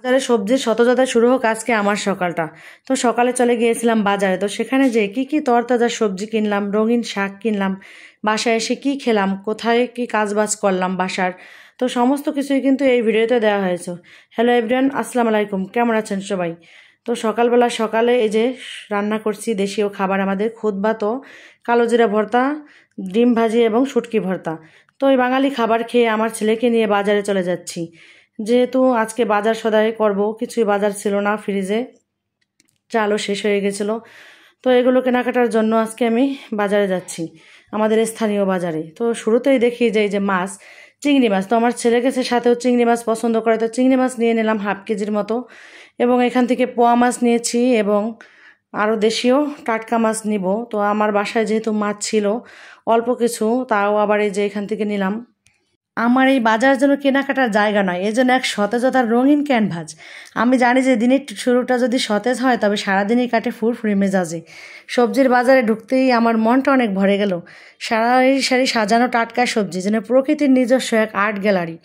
বাজারে সবজির শতজাতা শুরু হোক আজকে আমার সকালটা। তো সকালে চলে গিয়েছিলাম বাজারে, তো সেখানে যে কি তরতাজা সবজি কিনলাম, রঙিন শাক কিনলাম, বাসায় এসে কি খেলাম, কোথায় কি কাজবাজ করলাম বাসার, তো সমস্ত কিছুই কিন্তু এই ভিডিওতে দেওয়া হয়েছে। হ্যালো এভরিওয়ান, আসসালামু আলাইকুম, কেমন আছেন সবাই? তো সকালে এই যে রান্না করছি দেশীয় খাবার, আমাদের খুদ ভাত ও কালো জিরা ভর্তা, ডিম ভাজি এবং শুটকি ভর্তা। তো এই বাঙালি খাবার খেয়ে আমার ছেলেকে নিয়ে বাজারে চলে যাচ্ছি, যেহেতু আজকে বাজার সদাই করব। কিছুই বাজার ছিল না, ফ্রিজে চালও শেষ হয়ে গেছিলো। তো এগুলো কেনাকাটার জন্য আজকে আমি বাজারে যাচ্ছি, আমাদের স্থানীয় বাজারে। তো শুরুতেই দেখি যে এই যে মাছ, চিংড়ি মাছ। তো আমার ছেলে গেছে সাথেও চিংড়ি মাছ পছন্দ করে, তো চিংড়ি মাছ নিয়ে নিলাম হাফ কেজির মতো, এবং এখান থেকে পোয়া মাছ নিয়েছি এবং আরও দেশীয় টাটকা মাছ নিব। তো আমার বাসায় যেহেতু মাছ ছিল অল্প কিছু, তাও আবার এই যে এখান থেকে নিলাম। আমার এই বাজার যেন কেনাকাটার জায়গা নয়, এ যেন এক সতেজতার রঙিন ক্যানভাস। আমি জানি যে দিনের শুরুটা যদি সতেজ হয় তবে সারাদিনই কাটে ফুরফুরে মেজাজে। সবজির বাজারে ঢুকতেই আমার মনটা অনেক ভরে গেল। সারি সারি সাজানো টাটকা সবজি, যেন প্রকৃতির নিজস্ব এক আর্ট গ্যালারি।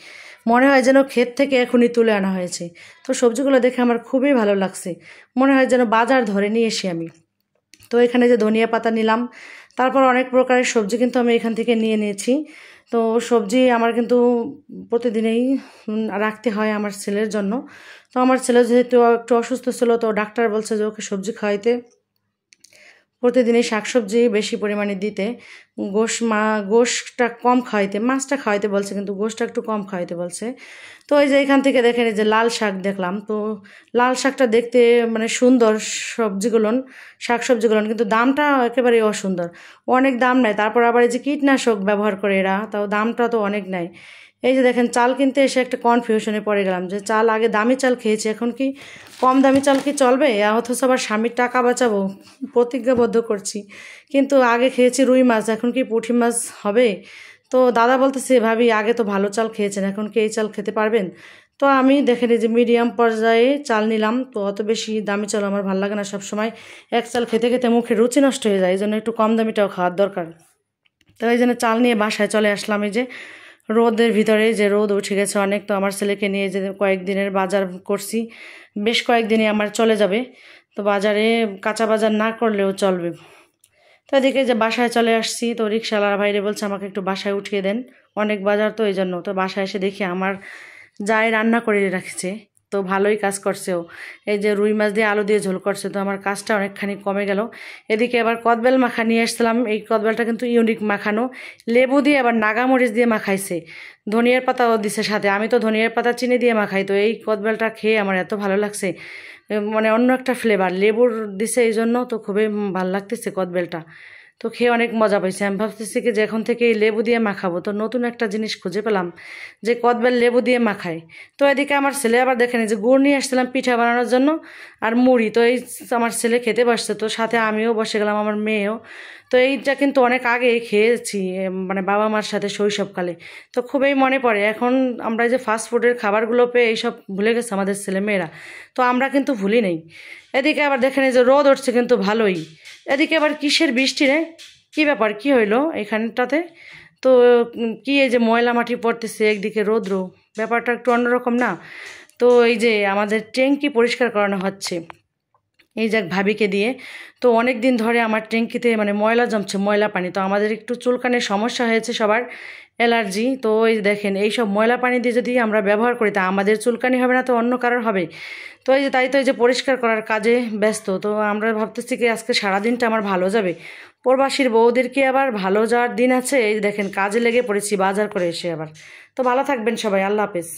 মনে হয় যেন ক্ষেত থেকে এখনই তুলে আনা হয়েছে। তো সবজিগুলো দেখে আমার খুবই ভালো লাগছে, মনে হয় যেন বাজার ধরে নিয়ে এসি আমি। তো এখানে যে ধনিয়া পাতা নিলাম, তারপর অনেক প্রকারের সবজি কিন্তু আমি এখান থেকে নিয়ে নিয়েছি। তো সবজি আমার কিন্তু প্রতিদিনেই রাখতে হয় আমার ছেলের জন্য। তো আমার ছেলে যেহেতু একটু অসুস্থ ছিল, তো ডাক্তার বলছে যে ওকে সবজি খাওয়াইতে, প্রতিদিনই শাকসবজি বেশি পরিমাণে দিতে, গোশটা কম খাওয়াইতে, মাছটা খাওয়াইতে বলছে কিন্তু গোশটা একটু কম খাওয়াইতে বলছে। তো এই যে এখান থেকে দেখেন এই যে লাল শাক দেখলাম, তো লাল শাকটা দেখতে মানে সুন্দর শাকসবজিগুলো, কিন্তু দামটা একেবারেই অসুন্দর, অনেক দাম নেয়। তারপর আবার এই যে কীটনাশক ব্যবহার করে এরা, তাও দামটা তো অনেক নেয়। এই যে দেখেন চাল কিনতে এসে একটা কনফিউশনে পড়ে গেলাম, যে চাল আগে দামি চাল খেয়েছি, এখন কি কম দামি চাল কি চলবে? অথচ আবার স্বামীর টাকা বাঁচাবো প্রতিজ্ঞাবদ্ধ করছি, কিন্তু আগে খেয়েছি রুই মাছ, এখন কি পুঁটি মাছ হবে? তো দাদা বলতেছে, ভাবি আগে তো ভালো চাল খেয়েছেন, এখন কি এই চাল খেতে পারবেন? তো আমি দেখেন এই যে মিডিয়াম পর্যায়ে চাল নিলাম। তো অত বেশি দামি চাল আমার ভালো লাগে না, সবসময় এক চাল খেতে খেতে মুখে রুচি নষ্ট হয়ে যায়, এই জন্য একটু কম দামিটাও খাওয়ার দরকার। তো এই জন্য চাল নিয়ে বাসায় চলে আসলাম। এই যে রোদের ভিতরে যে রোদ উঠে গেছে অনেক, তো আমার ছেলেকে নিয়ে যে কয়েকদিনের বাজার করছি, বেশ কয়েকদিনই আমার চলে যাবে। তো বাজারে কাঁচা বাজার না করলেও চলবে। তো এদিকে যে বাসায় চলে আসছি, তো রিক্সাওয়ালা ভাইরে বলছে আমাকে একটু বাসায় উঠিয়ে দেন, অনেক বাজার তো এই জন্য। তো বাসায় এসে দেখি আমার যাই রান্না করে রাখছে, তো ভালোই কাজ করছে ও। এই যে রুই মাছ দিয়ে আলু দিয়ে ঝোল করছে, তো আমার কাজটা অনেকখানি কমে গেল। এদিকে আবার কদবেল মাখা নিয়ে আসছিলাম, এই কদবেলটা কিন্তু ইউনিক মাখানো, লেবু দিয়ে আবার নাগামরিচ দিয়ে মাখাইছে, ধনিয়ার পাতাও দিছে সাথে। আমি তো ধনিয়ার পাতা চিনি দিয়ে মাখাই, তো এই কদবেলটা খেয়ে আমার এত ভালো লাগছে, মানে অন্য একটা ফ্লেভার লেবুর দিছে, এই জন্য তো খুবই ভালো লাগতেছে কদবেলটা। তো খেয়ে অনেক মজা পাইছি। আমি ভাবতেছি কি যে এখন থেকে এই লেবু দিয়ে মাখাবো, তো নতুন একটা জিনিস খুঁজে পেলাম যে কদবেল লেবু দিয়ে মাখায়। তো এদিকে আমার ছেলে আবার দেখেনি যে গুড় নিয়ে আসছিলাম পিঠা বানানোর জন্য আর মুড়ি, তো এই আমার ছেলে খেতে বসছে, তো সাথে আমিও বসে গেলাম, আমার মেয়েও। তো এইটা কিন্তু অনেক আগে খেয়েছি, মানে বাবা মার সাথে শৈশবকালে। তো খুবই মনে পড়ে, এখন আমরা যে ফাস্ট ফুডের খাবারগুলো পেয়ে এইসব ভুলে গেছে আমাদের ছেলেমেয়েরা, তো আমরা কিন্তু ভুলি নেই। এদিকে আবার দেখেন এই যে রোদ উঠছে কিন্তু ভালোই। এদিকে আবার কিসের বৃষ্টি রে, কী ব্যাপার, কী হইলো এখানটাতে? তো কি এই যে ময়লা মাটি পড়তেছে, একদিকে রৌদ্র, ব্যাপারটা একটু অন্যরকম না? তো এই যে আমাদের ট্যাঙ্কি পরিষ্কার করানো হচ্ছে এই যাক ভাবিকে দিয়ে। তো অনেক দিন ধরে আমার ট্যাঙ্কিতে মানে ময়লা জমছে, ময়লা পানি। তো আমাদের একটু চুলকানির সমস্যা হয়েছে সবার, অ্যালার্জি। তো ওই দেখেন এইসব ময়লা পানি দিয়ে যদি আমরা ব্যবহার করি তা আমাদের চুলকানি হবে না তো অন্য কারোর হবে? তো এই যে তাই তো এই যে পরিষ্কার করার কাজে ব্যস্ত। তো আমরা ভাবতেছি কি আজকে সারাদিনটা আমার ভালো যাবে। প্রবাসীর বউদের কি আবার ভালো যাওয়ার দিন আছে? এই দেখেন কাজে লেগে পড়েছি বাজার করে এসে আবার। তো ভালো থাকবেন সবাই, আল্লাহ হাফেজ।